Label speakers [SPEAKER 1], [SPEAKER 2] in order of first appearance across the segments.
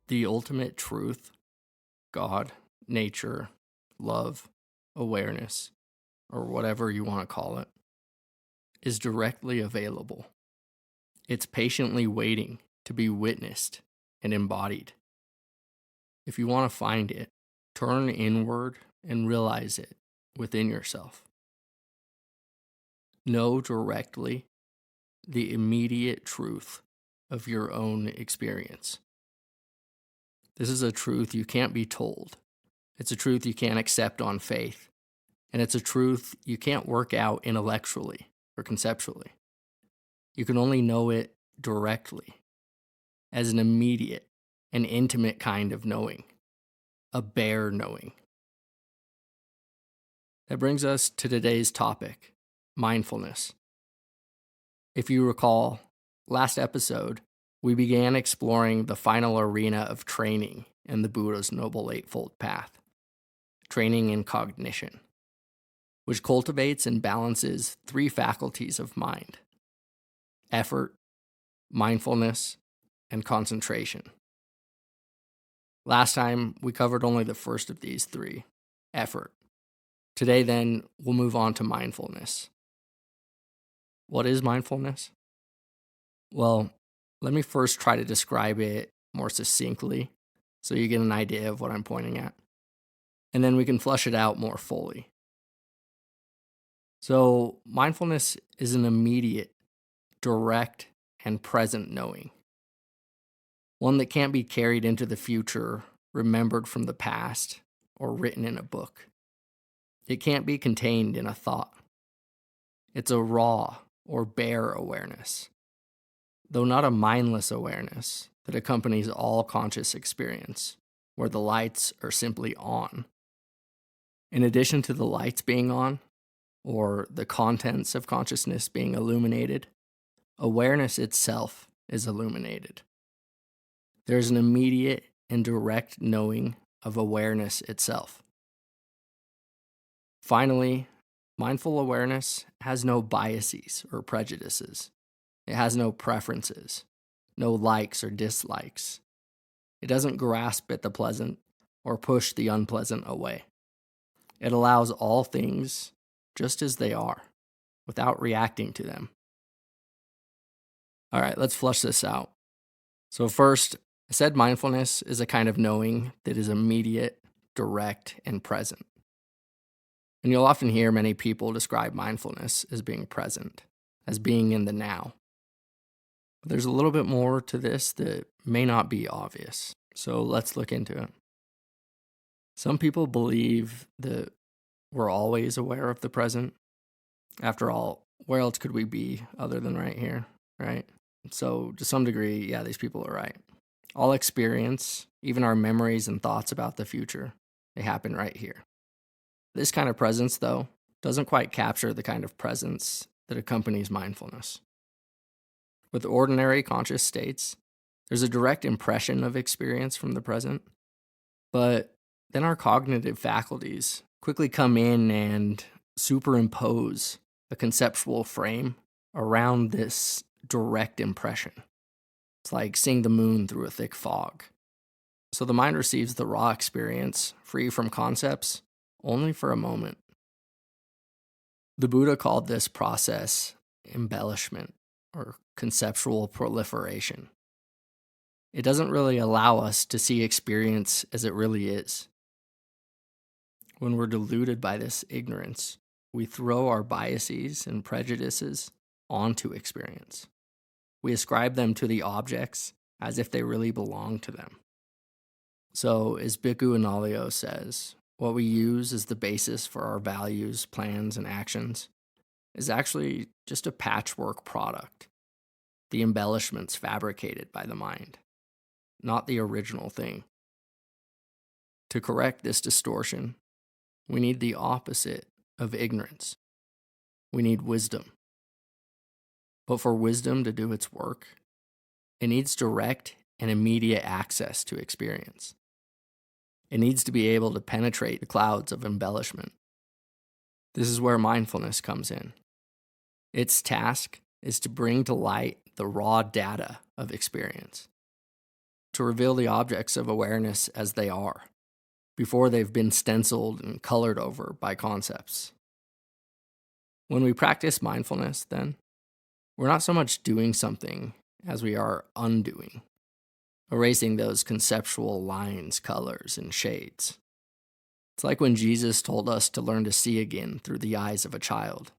[SPEAKER 1] The ultimate truth, God, nature, love, awareness, or whatever you want to call it, is directly available. It's patiently waiting to be witnessed and embodied. If you want to find it, turn inward and realize it within yourself. Know directly the immediate truth of your own experience. This is a truth you can't be told. It's a truth you can't accept on faith. And it's a truth you can't work out intellectually or conceptually. You can only know it directly, as an immediate and intimate kind of knowing, a bare knowing. That brings us to today's topic, mindfulness. If you recall, last episode, we began exploring the final arena of training in the Buddha's Noble Eightfold Path, training in cognition, which cultivates and balances three faculties of mind: effort, mindfulness, and concentration. Last time, we covered only the first of these three, effort. Today, then, we'll move on to mindfulness. What is mindfulness? Well, let me first try to describe it more succinctly so you get an idea of what I'm pointing at, and then we can flesh it out more fully. So, mindfulness is an immediate, direct, and present knowing. One that can't be carried into the future, remembered from the past, or written in a book. It can't be contained in a thought. It's a raw or bare awareness, though not a mindless awareness that accompanies all conscious experience, where the lights are simply on. In addition to the lights being on, or the contents of consciousness being illuminated, awareness itself is illuminated. There's an immediate and direct knowing of awareness itself. Finally, mindful awareness has no biases or prejudices. It has no preferences, no likes or dislikes. It doesn't grasp at the pleasant or push the unpleasant away. It allows all things just as they are, without reacting to them. All right, let's flush this out. So first, I said mindfulness is a kind of knowing that is immediate, direct, and present. And you'll often hear many people describe mindfulness as being present, as being in the now. But there's a little bit more to this that may not be obvious, so let's look into it. Some people believe that we're always aware of the present. After all, where else could we be other than right here, right? So to some degree, yeah, these people are right. All experience, even our memories and thoughts about the future, they happen right here. This kind of presence, though, doesn't quite capture the kind of presence that accompanies mindfulness. With ordinary conscious states, there's a direct impression of experience from the present, but then our cognitive faculties quickly come in and superimpose a conceptual frame around this direct impression. It's like seeing the moon through a thick fog. So the mind receives the raw experience, free from concepts, only for a moment. The Buddha called this process embellishment or conceptual proliferation. It doesn't really allow us to see experience as it really is. When we're deluded by this ignorance, we throw our biases and prejudices onto experience. We ascribe them to the objects as if they really belong to them. So, as Bhikkhu Analayo says, what we use as the basis for our values, plans, and actions is actually just a patchwork product, the embellishments fabricated by the mind, not the original thing. To correct this distortion, we need the opposite of ignorance. We need wisdom. But for wisdom to do its work, it needs direct and immediate access to experience. It needs to be able to penetrate the clouds of embellishment. This is where mindfulness comes in. Its task is to bring to light the raw data of experience, to reveal the objects of awareness as they are, before they've been stenciled and colored over by concepts. When we practice mindfulness, then, we're not so much doing something as we are undoing, erasing those conceptual lines, colors, and shades. It's like when Jesus told us to learn to see again through the eyes of a child.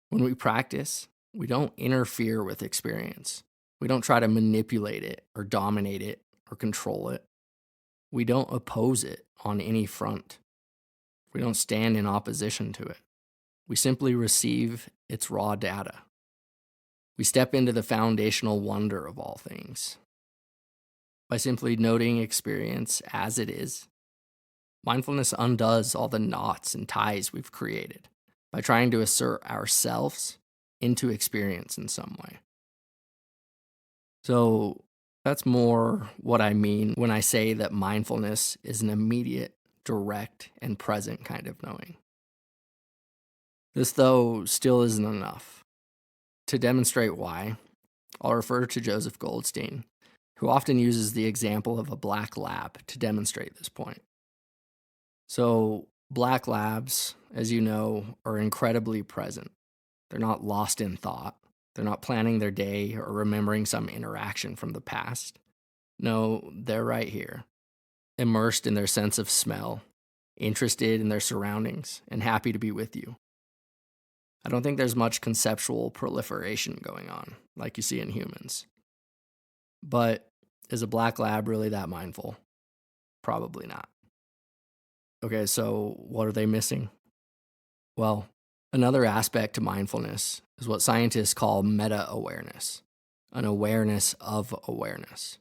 [SPEAKER 1] When we practice, we don't interfere with experience. We don't try to manipulate it or dominate it or control it. We don't oppose it on any front. We don't stand in opposition to it. We simply receive its raw data. We step into the foundational wonder of all things. By simply noting experience as it is, mindfulness undoes all the knots and ties we've created by trying to assert ourselves into experience in some way. So that's more what I mean when I say that mindfulness is an immediate, direct, and present kind of knowing. This, though, still isn't enough. To demonstrate why, I'll refer to Joseph Goldstein, who often uses the example of a black lab to demonstrate this point. So, black labs, as you know, are incredibly present. They're not lost in thought. They're not planning their day or remembering some interaction from the past. No, they're right here, immersed in their sense of smell, interested in their surroundings, and happy to be with you. I don't think there's much conceptual proliferation going on, like you see in humans. But is a black lab really that mindful? Probably not. Okay, so what are they missing? Well, another aspect to mindfulness is what scientists call meta-awareness, an awareness of awareness.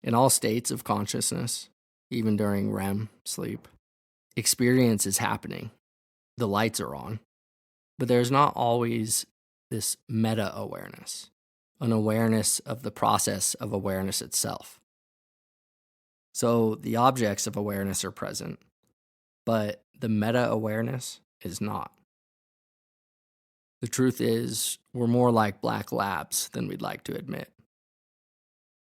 [SPEAKER 1] In all states of consciousness, even during REM sleep, experience is happening. The lights are on, but there's not always this meta-awareness, an awareness of the process of awareness itself. So the objects of awareness are present, but the meta-awareness is not. The truth is, we're more like black labs than we'd like to admit.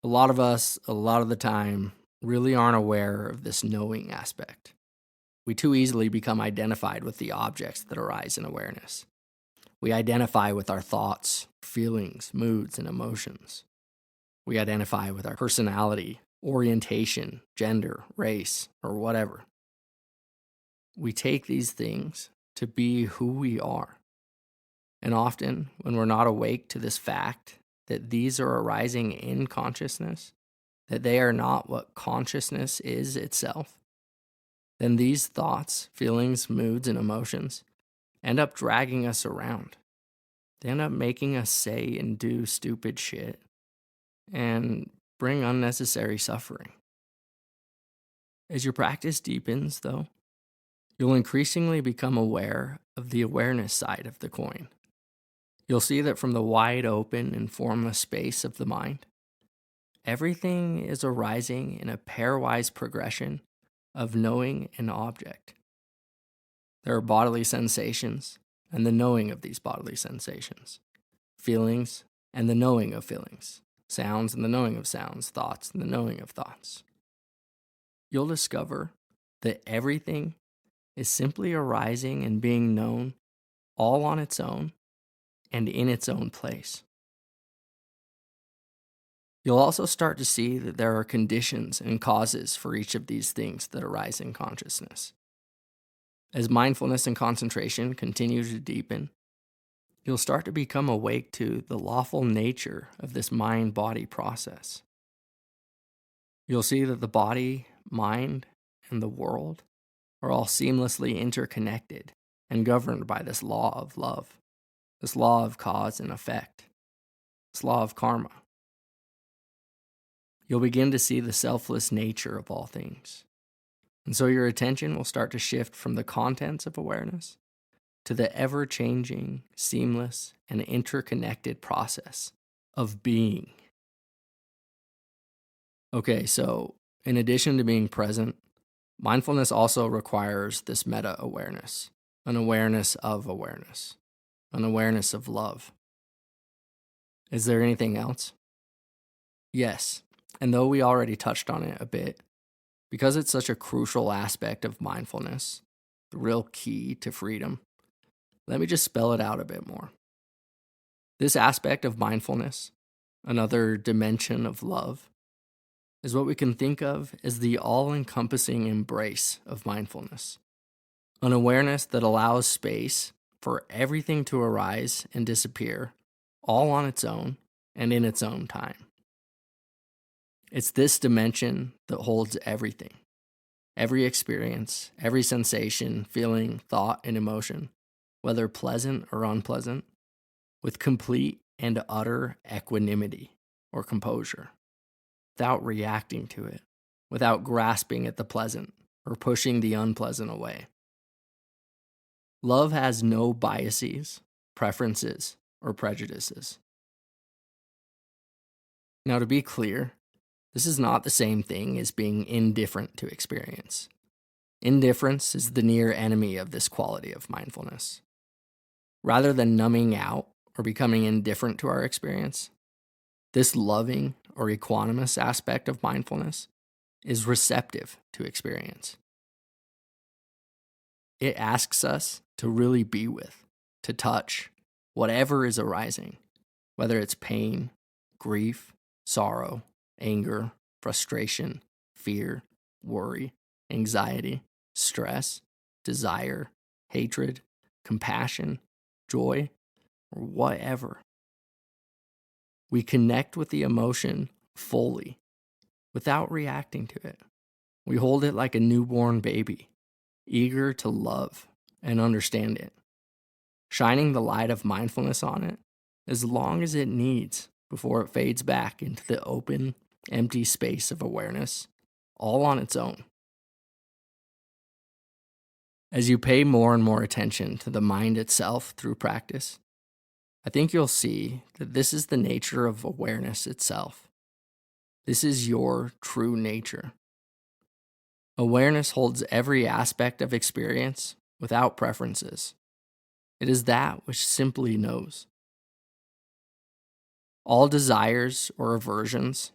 [SPEAKER 1] A lot of us, a lot of the time, really aren't aware of this knowing aspect. We too easily become identified with the objects that arise in awareness. We identify with our thoughts, feelings, moods, and emotions. We identify with our personality, orientation, gender, race, or whatever. We take these things to be who we are. And often, when we're not awake to this fact that these are arising in consciousness, that they are not what consciousness is itself, then these thoughts, feelings, moods, and emotions end up dragging us around. They end up making us say and do stupid shit and bring unnecessary suffering. As your practice deepens, though, you'll increasingly become aware of the awareness side of the coin. You'll see that from the wide open and formless space of the mind, everything is arising in a pairwise progression of knowing an object. There are bodily sensations and the knowing of these bodily sensations, feelings and the knowing of feelings, sounds and the knowing of sounds, thoughts and the knowing of thoughts. You'll discover that everything is simply arising and being known all on its own and in its own place. You'll also start to see that there are conditions and causes for each of these things that arise in consciousness. As mindfulness and concentration continue to deepen, you'll start to become awake to the lawful nature of this mind-body process. You'll see that the body, mind, and the world are all seamlessly interconnected and governed by this law of love, this law of cause and effect, this law of karma. You'll begin to see the selfless nature of all things. And so your attention will start to shift from the contents of awareness to the ever-changing, seamless, and interconnected process of being. Okay, so in addition to being present, mindfulness also requires this meta-awareness, an awareness of awareness, an awareness of love. Is there anything else? Yes, and though we already touched on it a bit, because it's such a crucial aspect of mindfulness, the real key to freedom, let me just spell it out a bit more. This aspect of mindfulness, another dimension of love, is what we can think of as the all encompassing embrace of mindfulness. An awareness that allows space for everything to arise and disappear, all on its own and in its own time. It's this dimension that holds everything, every experience, every sensation, feeling, thought, and emotion, whether pleasant or unpleasant, with complete and utter equanimity or composure, without reacting to it, without grasping at the pleasant or pushing the unpleasant away. Love has no biases, preferences, or prejudices. Now, to be clear, this is not the same thing as being indifferent to experience. Indifference is the near enemy of this quality of mindfulness. Rather than numbing out or becoming indifferent to our experience, this loving or equanimous aspect of mindfulness is receptive to experience. It asks us to really be with, to touch whatever is arising, whether it's pain, grief, sorrow, anger, frustration, fear, worry, anxiety, stress, desire, hatred, compassion, joy, or whatever. We connect with the emotion fully without reacting to it. We hold it like a newborn baby, eager to love and understand it, shining the light of mindfulness on it as long as it needs before it fades back into the open, empty space of awareness, all on its own. As you pay more and more attention to the mind itself through practice, I think you'll see that this is the nature of awareness itself. This is your true nature. Awareness holds every aspect of experience without preferences. It is that which simply knows. All desires or aversions,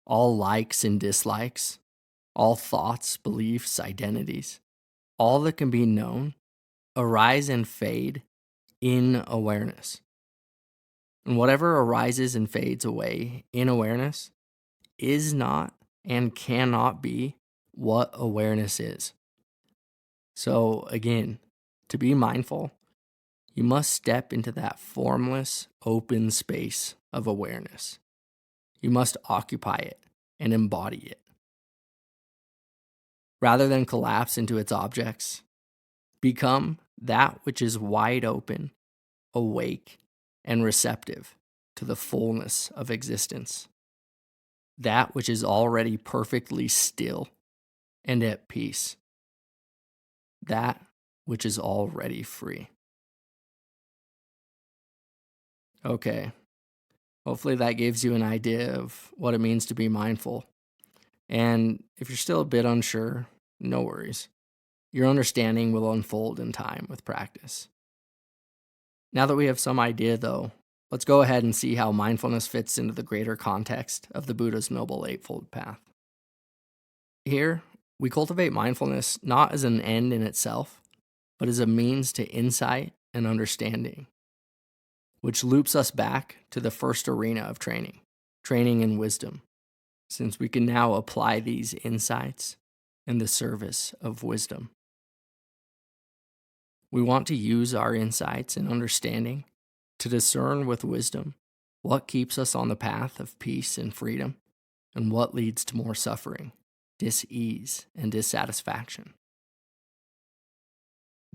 [SPEAKER 1] all likes and dislikes, all thoughts, beliefs, identities, all that can be known, arise and fade in awareness. And whatever arises and fades away in awareness is not and cannot be what awareness is. So again, to be mindful, you must step into that formless, open space of awareness. You must occupy it and embody it. Rather than collapse into its objects, become that which is wide open, awake, and receptive to the fullness of existence. That which is already perfectly still and at peace. That which is already free. Okay, hopefully that gives you an idea of what it means to be mindful. And if you're still a bit unsure, no worries. Your understanding will unfold in time with practice. Now that we have some idea, though, let's go ahead and see how mindfulness fits into the greater context of the Buddha's Noble Eightfold Path. Here, we cultivate mindfulness not as an end in itself, but as a means to insight and understanding, which loops us back to the first arena of training in wisdom, since we can now apply these insights in the service of wisdom. We want to use our insights and understanding to discern with wisdom what keeps us on the path of peace and freedom, and what leads to more suffering, dis-ease, and dissatisfaction.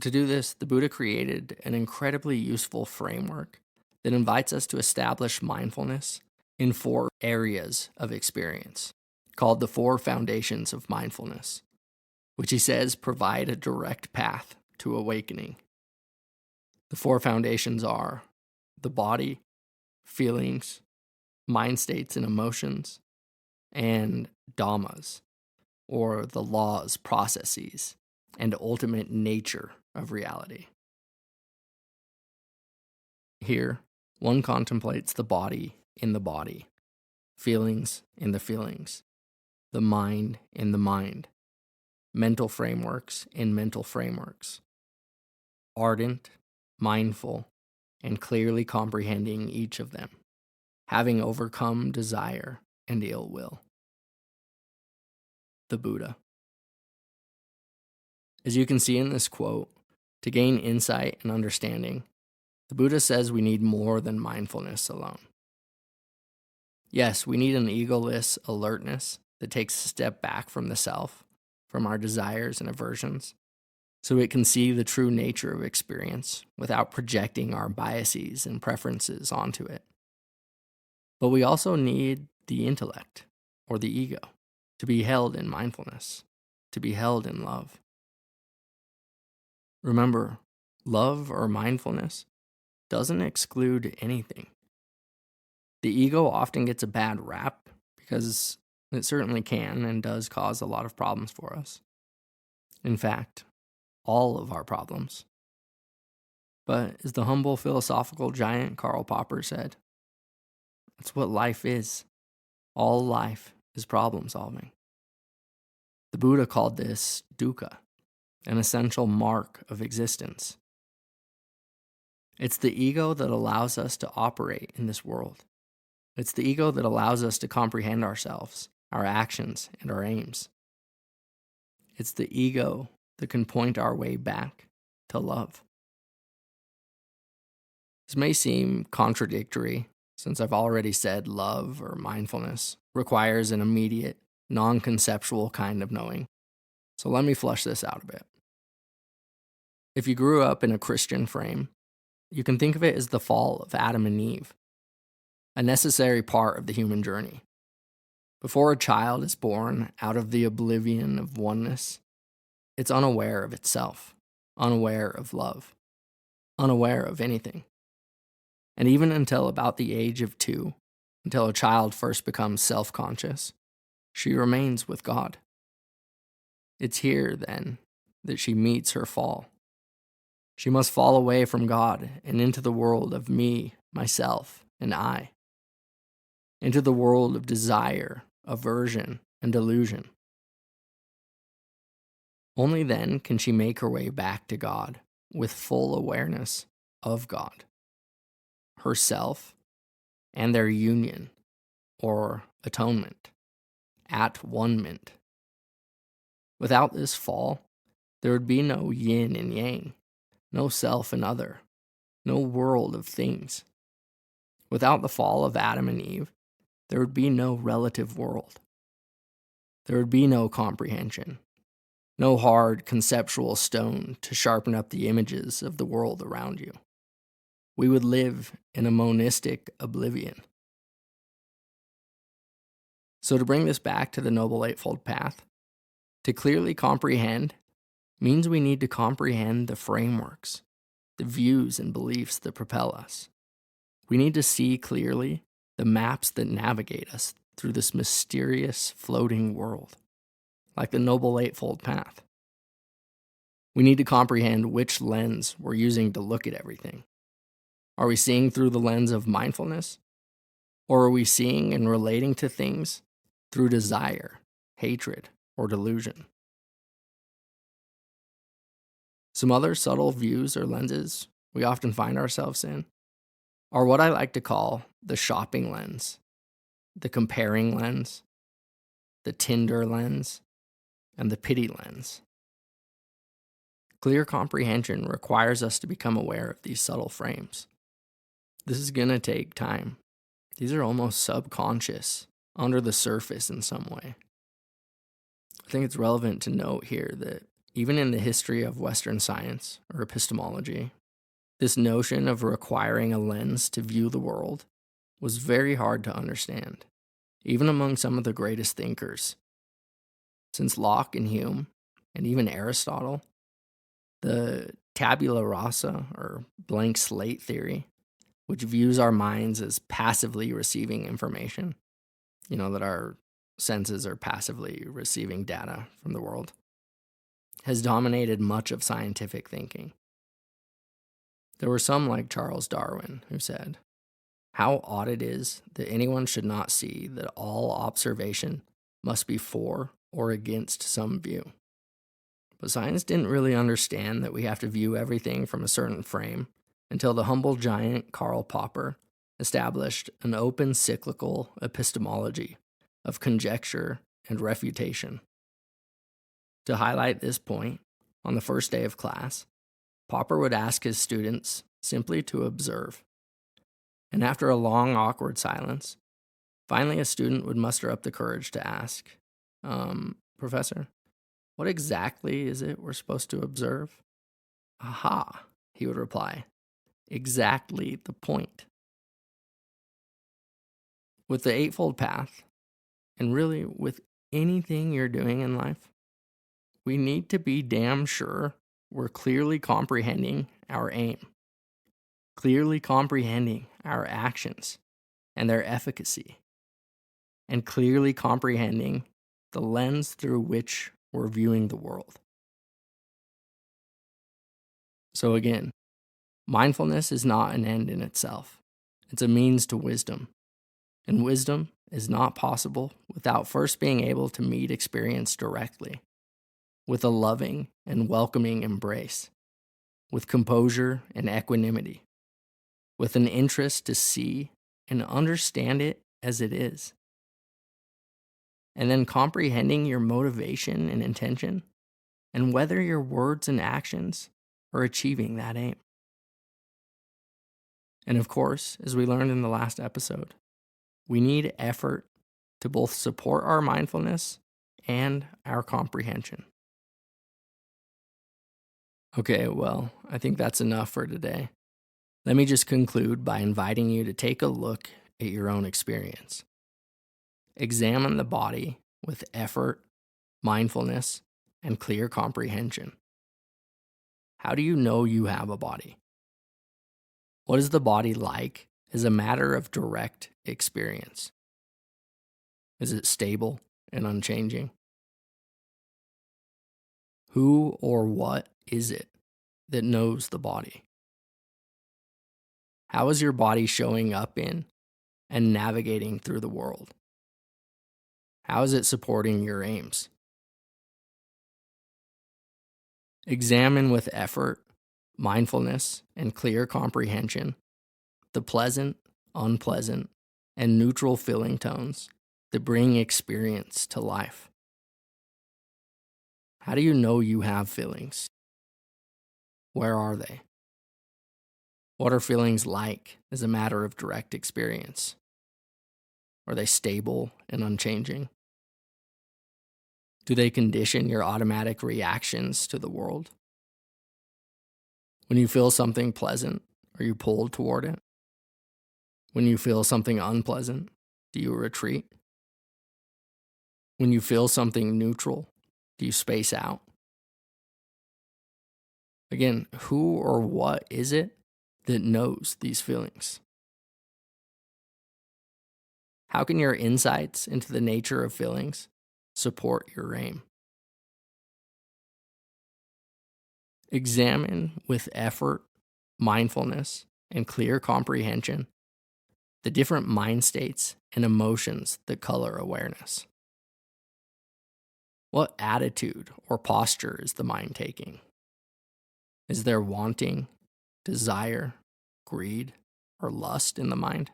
[SPEAKER 1] To do this, the Buddha created an incredibly useful framework that invites us to establish mindfulness in 4 areas of experience, called the 4 foundations of mindfulness, which he says provide a direct path to awakening. The 4 foundations are the body, feelings, mind states and emotions, and dhammas, or the laws, processes, and ultimate nature of reality. Here, one contemplates the body in the body, feelings in the feelings, the mind in the mind, mental frameworks in mental frameworks, ardent, mindful, and clearly comprehending each of them, having overcome desire and ill will. The Buddha. As you can see in this quote, to gain insight and understanding, the Buddha says we need more than mindfulness alone. Yes, we need an egoless alertness that takes a step back from the self, from our desires and aversions, so it can see the true nature of experience without projecting our biases and preferences onto it. But we also need the intellect, or the ego, to be held in mindfulness, to be held in love. Remember, love or mindfulness doesn't exclude anything. The ego often gets a bad rap because it certainly can and does cause a lot of problems for us. In fact, all of our problems. But as the humble philosophical giant Karl Popper said, that's what life is. All life is problem solving. The Buddha called this dukkha, an essential mark of existence. It's the ego that allows us to operate in this world. It's the ego that allows us to comprehend ourselves, our actions, and our aims. It's the ego that can point our way back to love. This may seem contradictory, since I've already said love or mindfulness requires an immediate, non-conceptual kind of knowing. So let me flush this out a bit. If you grew up in a Christian frame, you can think of it as the fall of Adam and Eve, a necessary part of the human journey. Before a child is born out of the oblivion of oneness, it's unaware of itself, unaware of love, unaware of anything. And even until about the age of 2, until a child first becomes self-conscious, she remains with God. It's here, then, that she meets her fall. She must fall away from God and into the world of me, myself, and I. Into the world of desire, aversion, and delusion. Only then can she make her way back to God with full awareness of God, herself, and their union, or atonement, at one-ment. Without this fall, there would be no yin and yang, no self and other, no world of things. Without the fall of Adam and Eve, there would be no relative world. There would be no comprehension, no hard conceptual stone to sharpen up the images of the world around you. We would live in a monistic oblivion. So to bring this back to the Noble Eightfold Path, to clearly comprehend means we need to comprehend the frameworks, the views and beliefs that propel us. We need to see clearly the maps that navigate us through this mysterious floating world, like the Noble Eightfold Path. We need to comprehend which lens we're using to look at everything. Are we seeing through the lens of mindfulness? Or are we seeing and relating to things through desire, hatred, or delusion? Some other subtle views or lenses we often find ourselves in are what I like to call the shopping lens, the comparing lens, the Tinder lens, and the pity lens. Clear comprehension requires us to become aware of these subtle frames. This is going to take time. These are almost subconscious, under the surface in some way. I think it's relevant to note here that even in the history of Western science or epistemology, this notion of requiring a lens to view the world was very hard to understand, even among some of the greatest thinkers. Since Locke and Hume, and even Aristotle, the tabula rasa, or blank slate theory, which views our minds as passively receiving information, that our senses are passively receiving data from the world, has dominated much of scientific thinking. There were some like Charles Darwin who said, How odd it is that anyone should not see that all observation must be for or against some view. But science didn't really understand that we have to view everything from a certain frame until the humble giant Karl Popper established an open cyclical epistemology of conjecture and refutation. To highlight this point, on the first day of class, Popper would ask his students simply to observe. And after a long, awkward silence, finally a student would muster up the courage to ask, Professor, what exactly is it we're supposed to observe? Aha, he would reply, exactly the point. With the Eightfold Path, and really with anything you're doing in life, we need to be damn sure we're clearly comprehending our aim, clearly comprehending our actions and their efficacy, and clearly comprehending the lens through which we're viewing the world. So again, mindfulness is not an end in itself. It's a means to wisdom. And wisdom is not possible without first being able to meet experience directly, with a loving and welcoming embrace, with composure and equanimity, with an interest to see and understand it as it is. And then comprehending your motivation and intention, and whether your words and actions are achieving that aim. And of course, as we learned in the last episode, we need effort to both support our mindfulness and our comprehension. Okay, well, I think that's enough for today. Let me just conclude by inviting you to take a look at your own experience. Examine the body with effort, mindfulness, and clear comprehension. How do you know you have a body? What is the body like as a matter of direct experience? Is it stable and unchanging? Who or what is it that knows the body? How is your body showing up in and navigating through the world? How is it supporting your aims? Examine with effort, mindfulness, and clear comprehension the pleasant, unpleasant, and neutral feeling tones that bring experience to life. How do you know you have feelings? Where are they? What are feelings like as a matter of direct experience? Are they stable and unchanging? Do they condition your automatic reactions to the world? When you feel something pleasant, are you pulled toward it? When you feel something unpleasant, do you retreat? When you feel something neutral, do you space out? Again, who or what is it that knows these feelings? How can your insights into the nature of feelings support your aim? Examine with effort, mindfulness, and clear comprehension the different mind states and emotions that color awareness. What attitude or posture is the mind taking? Is there wanting, desire, greed, or lust in the mind?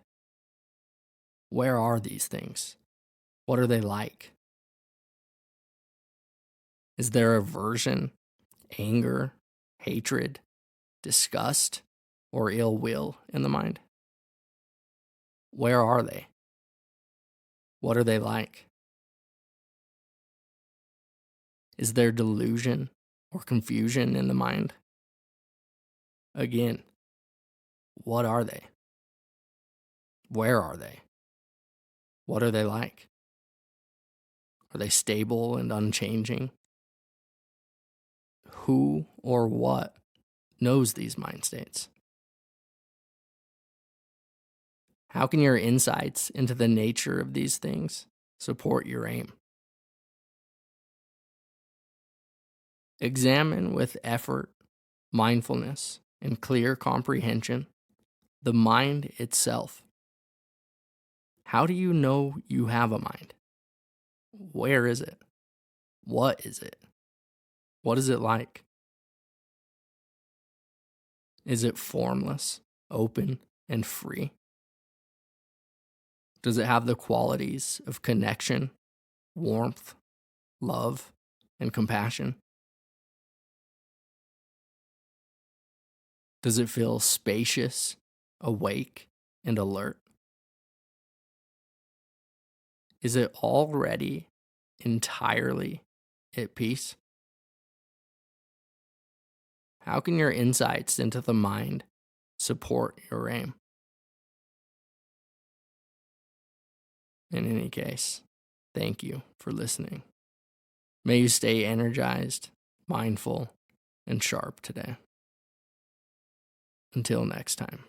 [SPEAKER 1] Where are these things? What are they like? Is there aversion, anger, hatred, disgust, or ill will in the mind? Where are they? What are they like? Is there delusion or confusion in the mind? Again, what are they? Where are they? What are they like? Are they stable and unchanging? Who or what knows these mind states? How can your insights into the nature of these things support your aim? Examine with effort, mindfulness, and clear comprehension the mind itself How do you know you have a mind? Where is it? What is it? What is it like? Is it formless, open, and free? Does it have the qualities of connection, warmth, love, and compassion? Does it feel spacious, awake, and alert? Is it already entirely at peace? How can your insights into the mind support your aim? In any case, thank you for listening. May you stay energized, mindful, and sharp today. Until next time.